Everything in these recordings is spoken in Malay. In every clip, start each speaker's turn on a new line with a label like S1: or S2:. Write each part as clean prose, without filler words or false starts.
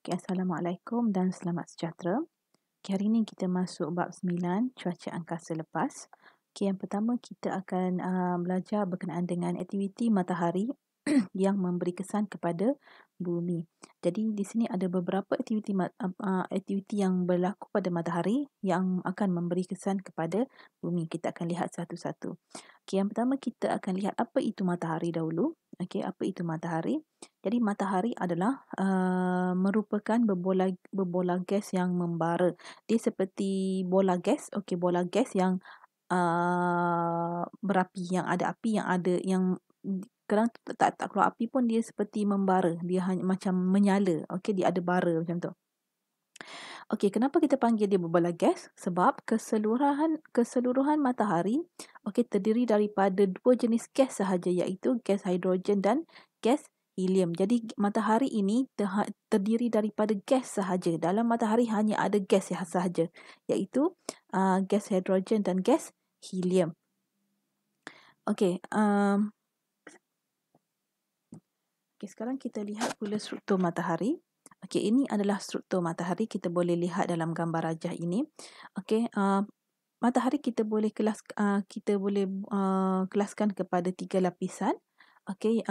S1: Okay, Assalamualaikum dan selamat sejahtera. Okay, hari ini kita masuk bab 9, cuaca angkasa lepas. Okay, yang pertama kita akan belajar berkenaan dengan aktiviti matahari yang memberi kesan kepada bumi. Jadi di sini ada beberapa aktiviti yang berlaku pada matahari yang akan memberi kesan kepada bumi. Kita akan lihat satu-satu. Okay, yang pertama kita akan lihat apa itu matahari dahulu. Okay, apa itu matahari? Jadi matahari adalah merupakan berbola gas yang membara. Dia seperti bola gas, okey, bola gas yang berapi, yang ada api, kadang tak keluar api pun dia seperti membara. Dia hanya macam menyala. Okey, dia ada bara macam tu. Okey, kenapa kita panggil dia berbola gas? Sebab keseluruhan matahari terdiri daripada dua jenis gas sahaja, iaitu gas hidrogen dan gas helium. Jadi matahari ini terdiri daripada gas sahaja. Dalam matahari hanya ada gas sahaja, iaitu gas hidrogen dan gas helium. Okey, sekarang kita lihat pula struktur matahari. Okey, ini adalah struktur matahari. Kita boleh lihat dalam gambar rajah ini. Okey, matahari kita boleh kelaskan kepada 3 lapisan. Okey,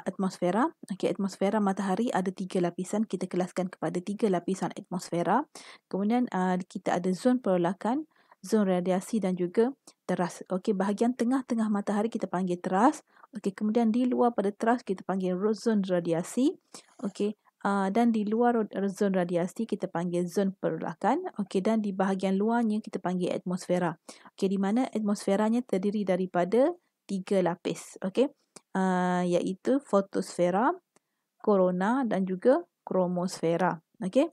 S1: atmosfera. Okey, atmosfera matahari ada 3 lapisan. Kita kelaskan kepada 3 lapisan atmosfera. Kemudian kita ada zon perolakan, zon radiasi dan juga teras. Okey, bahagian tengah-tengah matahari kita panggil teras. Okey, kemudian di luar pada teras kita panggil zon radiasi. Okey, dan di luar zon radiasi kita panggil zon perolakan. Okey, dan di bahagian luarnya kita panggil atmosfera. Okey, di mana atmosferanya terdiri daripada 3 lapis. Okey, iaitu fotosfera, korona dan juga kromosfera. Okey.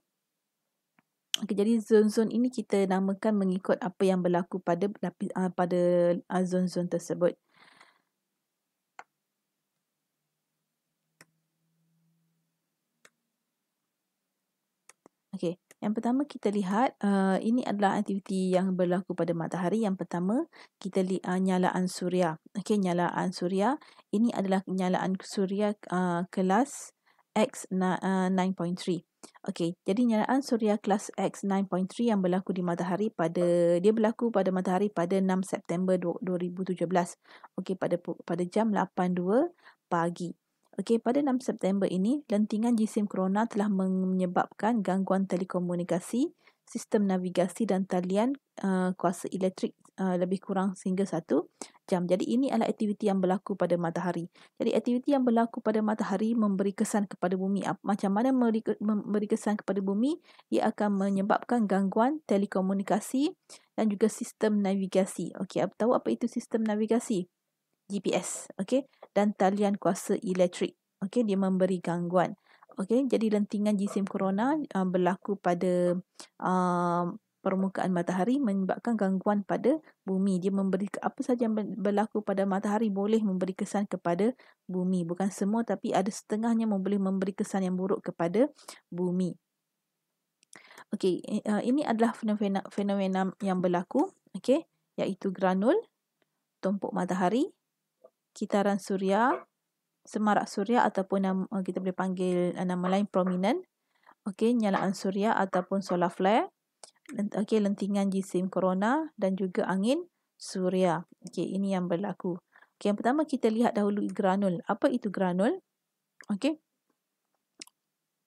S1: Okey, jadi zon-zon ini kita namakan mengikut apa yang berlaku pada zon-zon tersebut. Okey, yang pertama kita lihat ini adalah aktiviti yang berlaku pada matahari. Yang pertama kita lihat nyalaan suria. Okey, nyalaan suria ini adalah nyalaan suria kelas X9.3. Okey, jadi nyalaan suria kelas X9.3 yang berlaku di matahari berlaku pada matahari pada 6 September 2017. Okey, pada jam 8.2 pagi. Okey, pada 6 September ini, lentingan jisim corona telah menyebabkan gangguan telekomunikasi, sistem navigasi dan talian kuasa elektrik lebih kurang sehingga 1 jam. Jadi ini adalah aktiviti yang berlaku pada matahari. Jadi aktiviti yang berlaku pada matahari memberi kesan kepada bumi. Macam mana memberi kesan kepada bumi? Ia akan menyebabkan gangguan telekomunikasi dan juga sistem navigasi. Okey, tahu apa itu sistem navigasi? GPS, okey, dan talian kuasa elektrik. Okey, dia memberi gangguan. Okey, jadi lentingan jisim corona berlaku pada permukaan matahari menyebabkan gangguan pada bumi. Dia memberi apa saja yang berlaku pada matahari boleh memberi kesan kepada bumi. Bukan semua, tapi ada setengahnya boleh memberi kesan yang buruk kepada bumi. Okey, ini adalah fenomena yang berlaku, okey, iaitu granul, tumpuk matahari, kitaran suria, semarak suria ataupun kita boleh panggil nama lain prominent. Okey, nyalaan suria ataupun solar flare. Okey, lentingan jisim corona dan juga angin suria. Okey, ini yang berlaku. Okey, yang pertama kita lihat dahulu granul. Apa itu granul? Okey.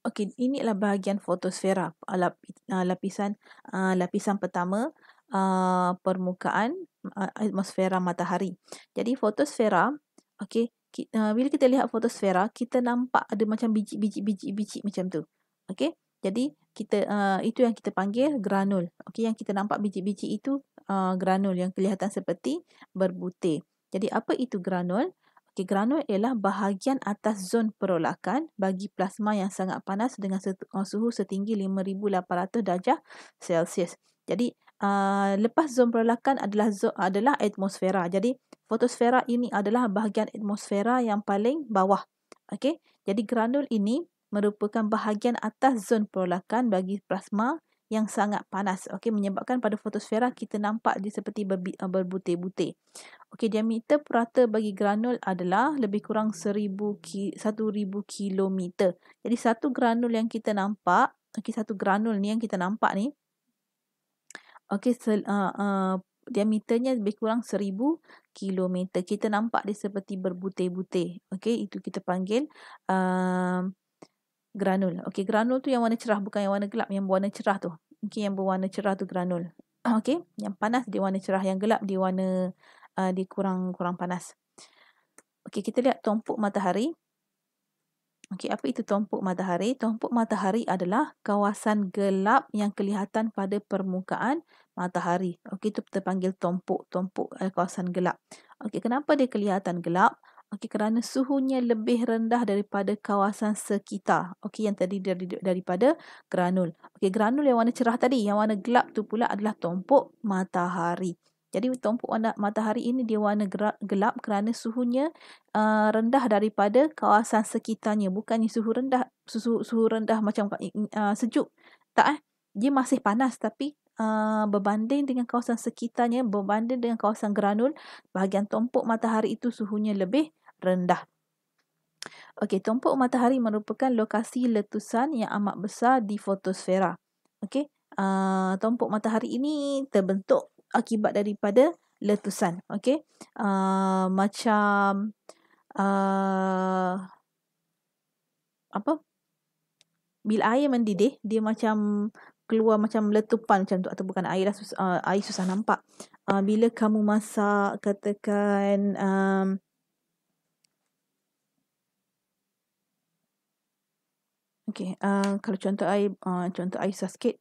S1: Okey, ini adalah bahagian fotosfera, lapisan pertama permukaan atmosfera matahari. Jadi fotosfera, okey, bila kita lihat fotosfera, kita nampak ada macam biji-biji macam tu. Okey, jadi itu yang kita panggil granul. Okey, yang kita nampak biji-biji itu granul yang kelihatan seperti berbutir. Jadi apa itu granul? Okey, granul ialah bahagian atas zon perolakan bagi plasma yang sangat panas dengan suhu setinggi 5,800 darjah Celsius. Jadi lepas zon perolakan adalah atmosfera. Jadi fotosfera ini adalah bahagian atmosfera yang paling bawah. Okey, jadi granul ini merupakan bahagian atas zon perolakan bagi plasma yang sangat panas. Okey, menyebabkan pada fotosfera kita nampak dia seperti berbutir-butir. Okey, diameter purata bagi granul adalah lebih kurang 1,000 kilometer. Jadi satu granul yang kita nampak, Okey, satu granul ni yang kita nampak ni, okey, diameternya lebih kurang 1000 kilometer. Kita nampak dia seperti berbutir-butir. Okey, itu kita panggil granul. Okey, granul tu yang warna cerah, bukan yang warna gelap. Yang berwarna cerah tu. Okey, yang berwarna cerah tu granul. Okey, yang panas dia warna cerah, yang gelap dia warna dia kurang panas. Okey, kita lihat tumpuk matahari. Okey, apa itu tumpuk matahari? Tumpuk matahari adalah kawasan gelap yang kelihatan pada permukaan matahari. Okey, itu kita panggil tumpuk. Tumpuk kawasan gelap. Okey, kenapa dia kelihatan gelap? Okey, kerana suhunya lebih rendah daripada kawasan sekitar. Okey, yang tadi daripada granul. Okey, granul yang warna cerah tadi, yang warna gelap tu pula adalah tumpuk matahari. Jadi tumpuk matahari ini dia warna gelap kerana suhunya rendah daripada kawasan sekitarnya. Bukannya suhu rendah macam sejuk. Tak. Dia masih panas, tapi berbanding dengan kawasan sekitarnya, berbanding dengan kawasan granul, bahagian tumpuk matahari itu suhunya lebih rendah. Okey, tumpuk matahari merupakan lokasi letusan yang amat besar di fotosfera. Okey, tumpuk matahari ini terbentuk akibat daripada letusan. Okey, macam apa? Bila air mendidih, dia macam keluar macam letupan macam tu, atau bukan air dah, air susah nampak. Bila kamu masak, katakan okey, kalau contoh air susah sikit,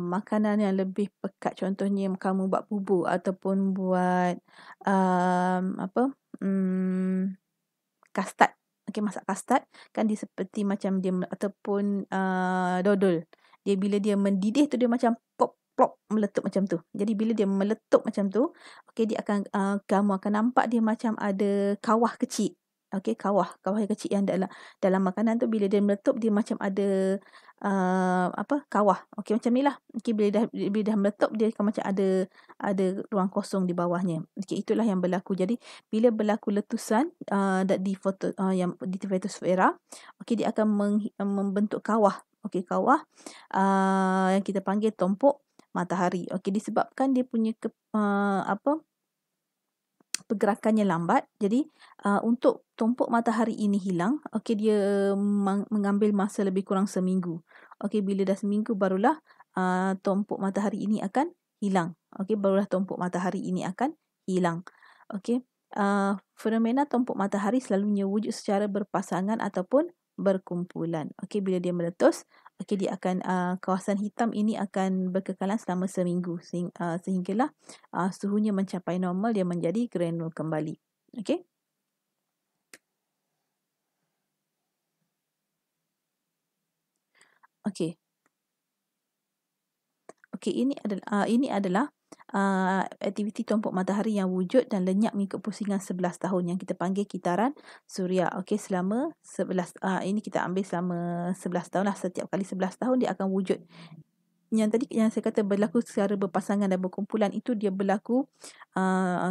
S1: makanan yang lebih pekat, contohnya kamu buat bubur ataupun buat apa? Kastad. Okey, masak kastad kan dia seperti macam dia ataupun dodol. Bila dia mendidih tu dia macam pop plop meletup macam tu. Jadi bila dia meletup macam tu, okey, dia akan kamu akan nampak dia macam ada kawah kecil. Okey, kawah yang kecil yang dalam makanan tu, bila dia meletup dia macam ada kawah. Okey, macam ni lah. Okey, bila dah meletup dia akan macam ada ruang kosong di bawahnya. Okey, itulah yang berlaku. Jadi bila berlaku letusan yang di fotosfera, okey, dia akan membentuk kawah. Okey, kawah yang kita panggil tumpuk matahari. Okey, disebabkan dia punya pergerakannya lambat. Jadi untuk tumpuk matahari ini hilang, okey, dia mengambil masa lebih kurang seminggu. Okey, bila dah seminggu barulah tumpuk matahari ini akan hilang. Okey, barulah tumpuk matahari ini akan hilang. Okey, fenomena tumpuk matahari selalunya wujud secara berpasangan ataupun berkumpulan. Okey, bila dia meletus, okey, dia akan kawasan hitam ini akan berkekalan selama seminggu sehinggalah suhunya mencapai normal, dia menjadi granul kembali. Okey. Okey. Okey, ini adalah aktiviti tumpuk matahari yang wujud dan lenyap mengikut pusingan 11 tahun yang kita panggil kitaran suria. Okey, selama 11 ini kita ambil selama 11 tahun lah. Setiap kali 11 tahun dia akan wujud. Yang tadi yang saya kata berlaku secara berpasangan dan berkumpulan itu dia berlaku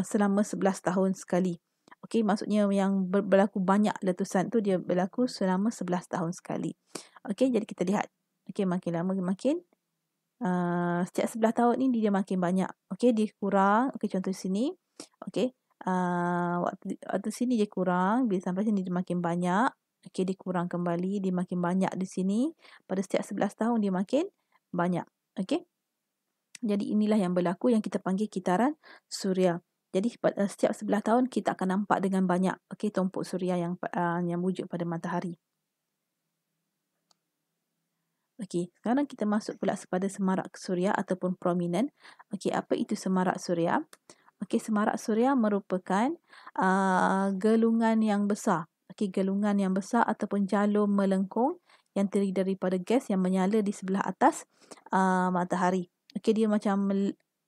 S1: selama 11 tahun sekali. Okey, maksudnya yang berlaku banyak letusan tu dia berlaku selama 11 tahun sekali. Okey, jadi kita lihat. Okey, makin lama makin setiap 11 tahun ni dia makin banyak. Okey, dia kurang. Okey, contoh sini. Okey, waktu sini dia kurang. Bila sampai sini dia makin banyak. Okey, dia kurang kembali. Dia makin banyak di sini. Pada setiap 11 tahun dia makin banyak. Okey. Jadi inilah yang berlaku yang kita panggil kitaran suria. Jadi setiap 11 tahun kita akan nampak dengan banyak, okey, tumpuk suria yang wujud pada matahari. Okey, sekarang kita masuk pula kepada semarak suria ataupun prominent. Okey, apa itu semarak suria? Okey, semarak suria merupakan gelungan yang besar. Okey, gelungan yang besar ataupun jalur melengkung yang terdiri daripada gas yang menyala di sebelah atas matahari. Okey, dia macam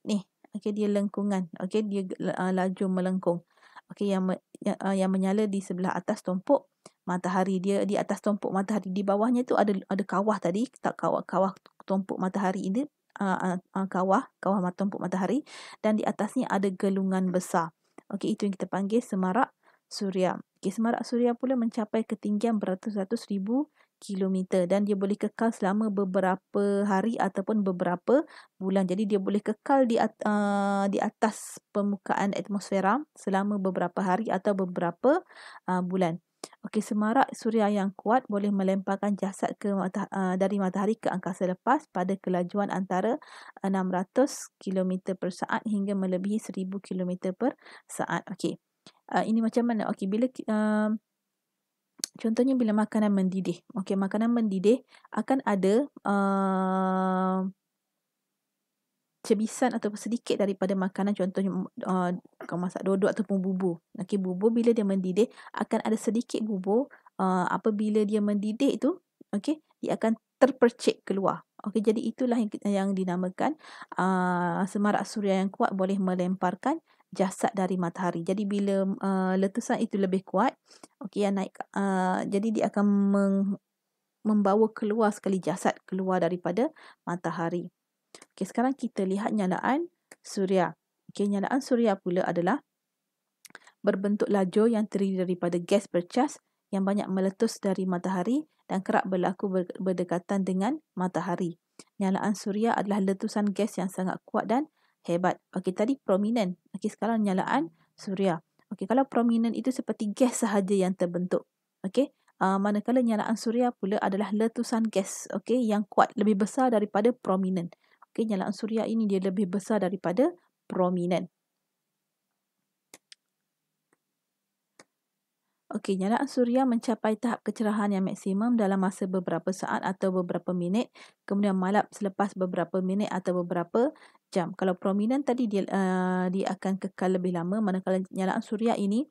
S1: ni. Okey, dia lengkungan. Okey, dia laju melengkung. Okey, yang menyala di sebelah atas tumpuk matahari. Dia di atas tumpuk matahari, di bawahnya tu ada kawah tadi, tak kawah tumpuk matahari ini, kawah tumpuk matahari, dan di atasnya ada gelungan besar. Okey, itu yang kita panggil semarak suria. Okey, semarak suria pula mencapai ketinggian beratus-ratus ribu kilometer dan dia boleh kekal selama beberapa hari ataupun beberapa bulan. Jadi dia boleh kekal di atas permukaan atmosfera selama beberapa hari atau beberapa bulan. Okey, semarak suria yang kuat boleh melemparkan jasad dari matahari ke angkasa lepas pada kelajuan antara 600 km per saat hingga melebihi 1000 km per saat. Okey. Ini macam mana? Okey, contohnya bila makanan mendidih. Okey, makanan mendidih akan ada cebisan ataupun sedikit daripada makanan, contohnya kau masak dodol ataupun bubur. Okey, bubur bila dia mendidih akan ada sedikit bubur, apabila dia mendidih itu, okey, dia akan terpercik keluar. Okey, jadi itulah yang dinamakan semarak suria yang kuat boleh melemparkan jasad dari matahari. Jadi bila letusan itu lebih kuat, okey, yang naik, jadi dia akan membawa keluar sekali jasad keluar daripada matahari. Okey, sekarang kita lihat nyalaan suria. Okey, nyalaan suria pula adalah berbentuk lajur yang terdiri daripada gas bercas yang banyak meletus dari matahari dan kerap berlaku berdekatan dengan matahari. Nyalaan suria adalah letusan gas yang sangat kuat dan hebat. Okey, tadi prominent. Okey, sekarang nyalaan suria. Okey, kalau prominent itu seperti gas sahaja yang terbentuk. Okey, manakala nyalaan suria pula adalah letusan gas, okey, yang kuat, lebih besar daripada prominent. Okey, nyalaan suria ini dia lebih besar daripada prominent. Okey, nyalaan suria mencapai tahap kecerahan yang maksimum dalam masa beberapa saat atau beberapa minit, kemudian malap selepas beberapa minit atau beberapa jam. Kalau prominent tadi dia akan kekal lebih lama, manakala nyalaan suria ini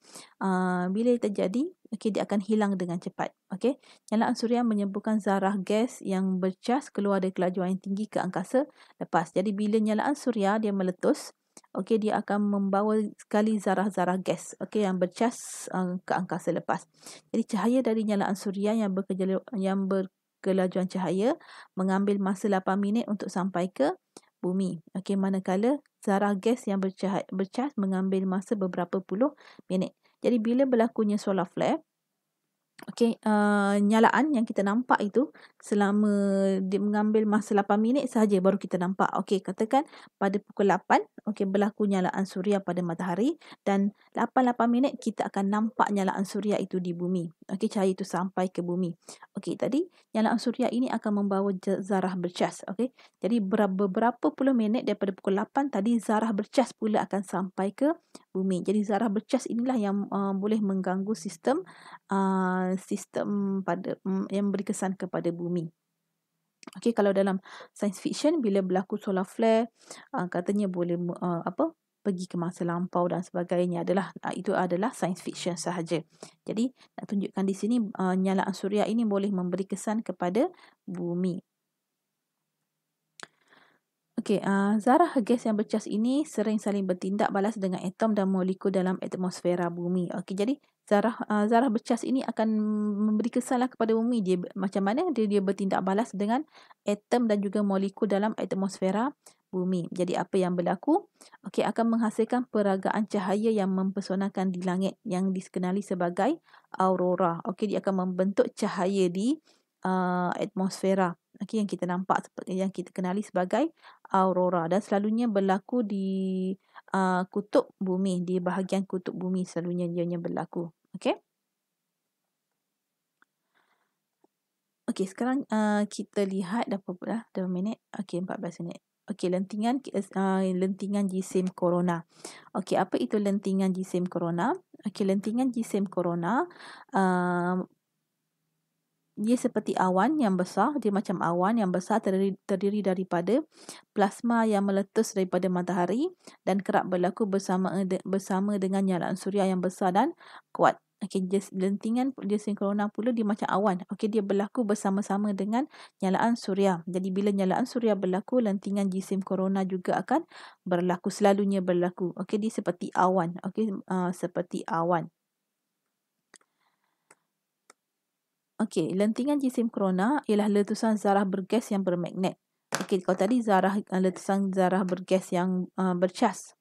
S1: bila terjadi, okey, dia akan hilang dengan cepat. Okey, nyalaan suria menyemburkan zarah gas yang bercas keluar dari kelajuan yang tinggi ke angkasa lepas. Jadi bila nyalaan suria dia meletus, okey, dia akan membawa sekali zarah-zarah gas, okey, yang bercas ke angkasa lepas. Jadi cahaya dari nyalaan suria yang berkelajuan cahaya mengambil masa 8 minit untuk sampai ke bumi. Okey, manakala zarah gas yang bercas mengambil masa beberapa puluh minit. Jadi bila berlakunya solar flare, okey, nyalaan yang kita nampak itu selama dia mengambil masa 8 minit sahaja baru kita nampak. Okey, katakan pada pukul 8, okey, berlaku nyalaan suria pada matahari dan 8 minit kita akan nampak nyalaan suria itu di bumi. Okey, cahaya itu sampai ke bumi. Okey, tadi nyalaan suria ini akan membawa zarah bercas. Okey, jadi beberapa puluh minit daripada pukul 8 tadi zarah bercas pula akan sampai ke bumi. Jadi zarah bercas inilah yang boleh mengganggu sistem yang beri kesan kepada bumi. Okey, kalau dalam science fiction bila berlaku solar flare, katanya boleh pergi ke masa lampau dan sebagainya, itu adalah science fiction sahaja. Jadi nak tunjukkan di sini nyalaan suria ini boleh memberi kesan kepada bumi. Okey, zarah gas yang bercas ini sering saling bertindak balas dengan atom dan molekul dalam atmosfera bumi. Okey, jadi zarah bercas ini akan memberi kesanlah kepada bumi. Dia macam mana dia bertindak balas dengan atom dan juga molekul dalam atmosfera bumi. Jadi apa yang berlaku? Okey, akan menghasilkan peragaan cahaya yang mempesonakan di langit yang dikenali sebagai aurora. Okey, dia akan membentuk cahaya di atmosfera. Okey, yang kita nampak, yang kita kenali sebagai aurora, dan selalunya berlaku di kutub bumi, di bahagian kutub bumi selalunya ianya berlaku. Okey. Okey, sekarang kita lihat dah berapa minit? Okey, 14 minit. Okey, lentingan jisim corona. Okey, apa itu lentingan jisim corona? Okey, lentingan jisim corona dia seperti awan yang besar. Dia macam awan yang besar terdiri daripada plasma yang meletus daripada matahari dan kerap berlaku bersama dengan nyalaan suria yang besar dan kuat. Okey, lentingan jisim corona pula dia macam awan. Okey, dia berlaku bersama-sama dengan nyalaan suria. Jadi bila nyalaan suria berlaku, lentingan jisim corona juga akan berlaku, selalunya berlaku. Okey, dia seperti awan. Okey, seperti awan. Okey, lentingan jisim corona ialah letusan zarah bergas yang bermagnet. Okey, kalau tadi letusan zarah bergas yang bercas.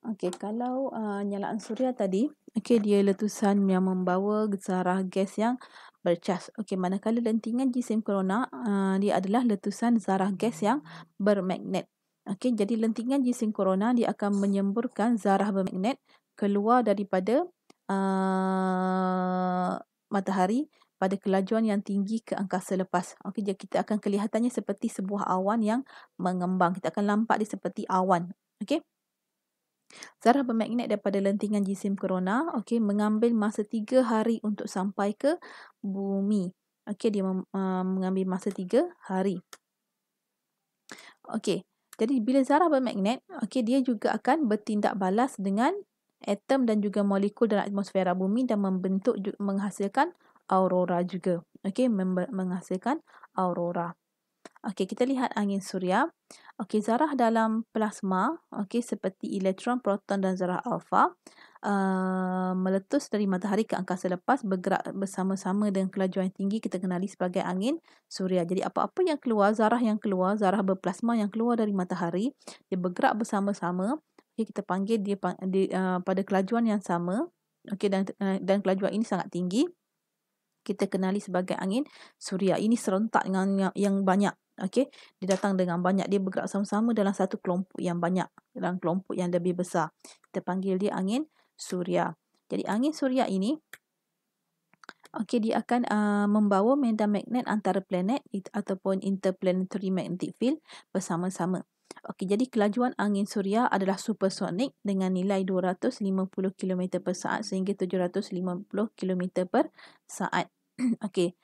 S1: Okey, kalau nyalaan suria tadi, okey, dia letusan yang membawa zarah gas yang bercas. Okey, manakala lentingan jisim corona, dia adalah letusan zarah gas yang bermagnet. Okey, jadi lentingan jisim corona dia akan menyemburkan zarah bermagnet keluar daripada matahari pada kelajuan yang tinggi ke angkasa lepas. Okey, jadi kita akan kelihatannya seperti sebuah awan yang mengembang. Kita akan nampak dia seperti awan. Okey. Zarah bermagnet daripada lentingan jisim corona, okey, mengambil masa 3 hari untuk sampai ke bumi. Okey, dia mengambil masa 3 hari. Okey, jadi bila zarah bermagnet, okey, dia juga akan bertindak balas dengan atom dan juga molekul dalam atmosfera bumi dan menghasilkan aurora juga. Okey, menghasilkan aurora. Okey, kita lihat angin suria. Okey, zarah dalam plasma, okey, seperti elektron, proton dan zarah alfa meletus dari matahari ke angkasa lepas bergerak bersama-sama dengan kelajuan yang tinggi kita kenali sebagai angin suria. Jadi apa-apa yang keluar, zarah yang keluar, zarah berplasma yang keluar dari matahari, dia bergerak bersama-sama. Okey, kita panggil dia pada kelajuan yang sama. Okey, dan kelajuan ini sangat tinggi. Kita kenali sebagai angin suria. Ini serentak dengan yang banyak. Okey, dia datang dengan banyak, dia bergerak sama-sama dalam satu kelompok yang banyak, dalam kelompok yang lebih besar. Kita panggil dia angin suria. Jadi angin suria ini, okey, dia akan membawa medan magnet antara planet ataupun interplanetary magnetic field bersama-sama. Okey, jadi kelajuan angin suria adalah supersonik dengan nilai 250 km per saat sehingga 750 km per saat. Okey,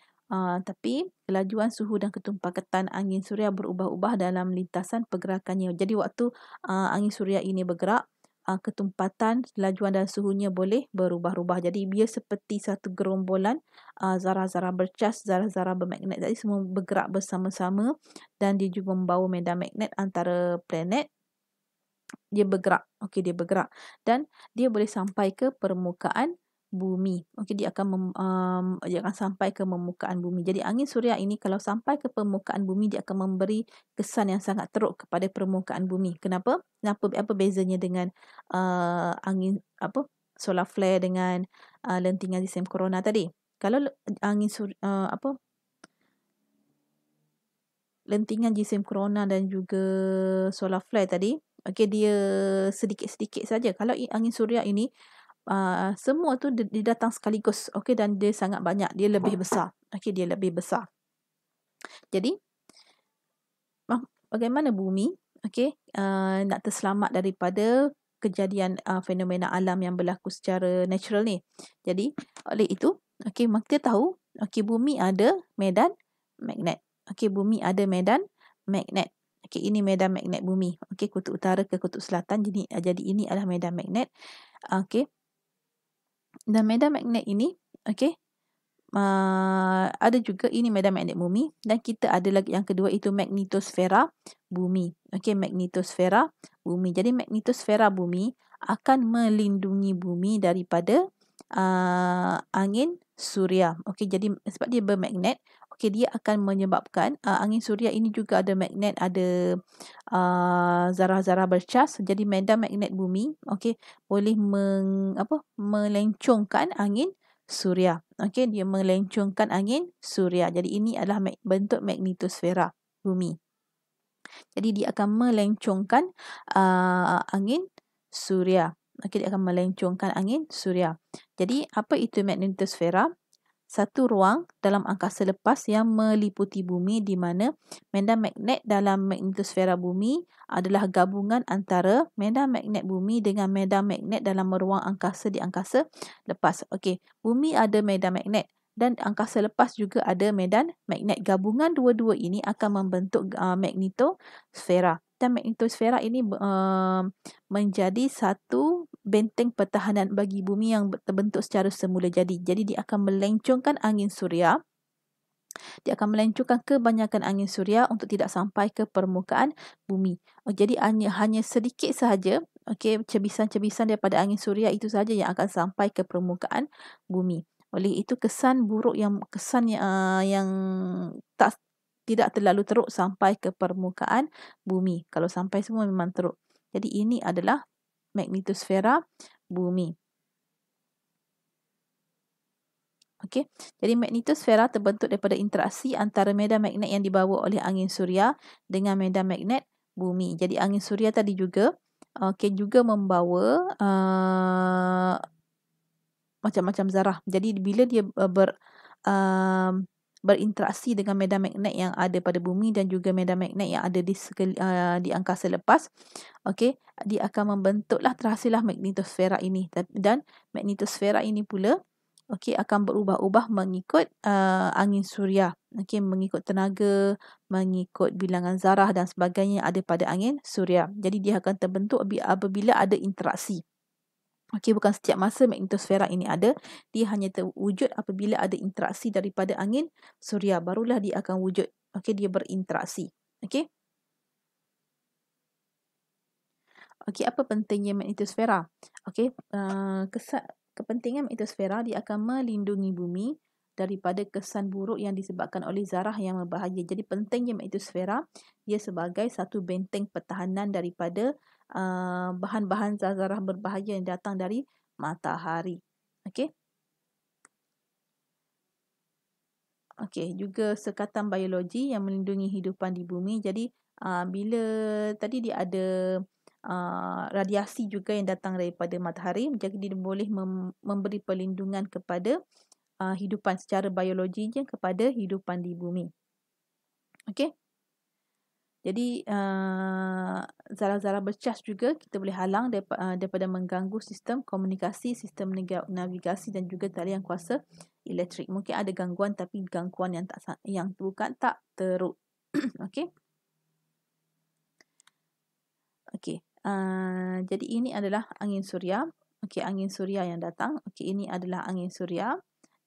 S1: tapi kelajuan suhu dan ketumpakatan angin suria berubah-ubah dalam lintasan pergerakannya. Jadi waktu angin suria ini bergerak, ketumpatan, kelajuan dan suhunya boleh berubah-ubah. Jadi dia seperti satu gerombolan zarah-zarah bercas, zarah-zarah bermagnet tadi semua bergerak bersama-sama dan dia juga membawa medan magnet antara planet. Dia bergerak. Okey, dia bergerak dan dia boleh sampai ke permukaan bumi. Okey, dia akan sampai ke permukaan bumi. Jadi angin suria ini kalau sampai ke permukaan bumi dia akan memberi kesan yang sangat teruk kepada permukaan bumi. Kenapa? Apa bezanya dengan angin solar flare dengan lentingan jisim corona tadi? Kalau angin lentingan jisim corona dan juga solar flare tadi, okey, dia sedikit-sedikit saja. Kalau angin suria ini semua tu dia datang sekaligus, okey, dan dia sangat banyak, dia lebih besar. Okey, dia lebih besar. Jadi bagaimana bumi, okey, nak terselamat daripada kejadian fenomena alam yang berlaku secara natural ni. Jadi oleh itu, okey, kita tahu, okey, bumi ada medan magnet. Okey, bumi ada medan magnet. Okey, ini medan magnet bumi. Okey, kutub utara ke kutub selatan. Jadi ini adalah medan magnet. Okey. Dan medan magnet ini, okey, ada juga ini medan magnet bumi dan kita ada lagi yang kedua itu magnetosfera bumi. Okey, magnetosfera bumi. Jadi magnetosfera bumi akan melindungi bumi daripada angin suria. Okey, jadi sebab dia bermagnet, okey, dia akan menyebabkan angin suria ini juga ada magnet, ada zarah-zarah bercas. Jadi medan magnet bumi, okey, boleh melencongkan angin suria. Okey, dia melencongkan angin suria. Jadi ini adalah bentuk magnetosfera bumi. Jadi dia akan melencongkan angin suria. Okey, dia akan melencongkan angin suria. Jadi apa itu magnetosfera? Satu ruang dalam angkasa lepas yang meliputi bumi di mana medan magnet dalam magnetosfera bumi adalah gabungan antara medan magnet bumi dengan medan magnet dalam ruang angkasa di angkasa lepas. Okey, bumi ada medan magnet dan angkasa lepas juga ada medan magnet. Gabungan dua-dua ini akan membentuk magnetosfera. Dan magnetosfera ini menjadi satu benteng pertahanan bagi bumi yang terbentuk secara semula jadi. Jadi dia akan melencongkan angin suria. Dia akan melencongkan kebanyakan angin suria untuk tidak sampai ke permukaan bumi. Jadi hanya sedikit sahaja, okey, cebisan-cebisan daripada angin suria itu sahaja yang akan sampai ke permukaan bumi. Oleh itu kesan buruk yang tidak terlalu teruk sampai ke permukaan bumi. Kalau sampai semua memang teruk. Jadi ini adalah magnetosfera bumi. Okey. Jadi magnetosfera terbentuk daripada interaksi antara medan magnet yang dibawa oleh angin suria dengan medan magnet bumi. Jadi angin suria tadi juga juga membawa macam-macam zarah. Jadi bila dia berinteraksi dengan medan magnet yang ada pada bumi dan juga medan magnet yang ada di angkasa lepas, okey, dia akan membentuklah terhasillah magnetosfera ini. Dan magnetosfera ini pula akan berubah-ubah mengikut angin suria. Okey, mengikut tenaga, mengikut bilangan zarah dan sebagainya yang ada pada angin suria. Jadi dia akan terbentuk apabila ada interaksi. Okey, bukan setiap masa magnetosfera ini ada, dia hanya terwujud apabila ada interaksi daripada angin suria, barulah dia akan wujud. Okey, dia berinteraksi. Okey. Okey, apa pentingnya magnetosfera? Okey, kepentingan magnetosfera, dia akan melindungi bumi daripada kesan buruk yang disebabkan oleh zarah yang berbahaya. Jadi pentingnya magnetosfera, dia sebagai satu benteng pertahanan daripada bahan-bahan zarah berbahaya yang datang dari matahari. Okey. Okey, juga sekatan biologi yang melindungi hidupan di bumi. Jadi bila tadi dia ada radiasi juga yang datang daripada matahari, jadi dia boleh memberi perlindungan kepada hidupan secara biologinya kepada hidupan di bumi. Okey. Jadi zarah-zarah bercas juga kita boleh halang daripada mengganggu sistem komunikasi, sistem navigasi dan juga talian kuasa elektrik. Mungkin ada gangguan tapi gangguan yang bukan tak teruk. Okey. Okey. Jadi ini adalah angin suria. Okey, angin suria yang datang. Okey, ini adalah angin suria.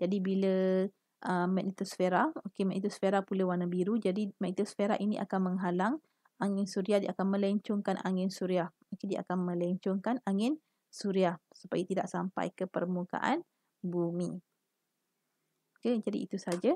S1: Jadi bila magnetosfera, magnetosfera pula warna biru. Jadi magnetosfera ini akan menghalang angin suria, dia akan melencongkan angin suria. Okey, dia akan melencongkan angin suria supaya tidak sampai ke permukaan bumi. Okey, jadi itu saja.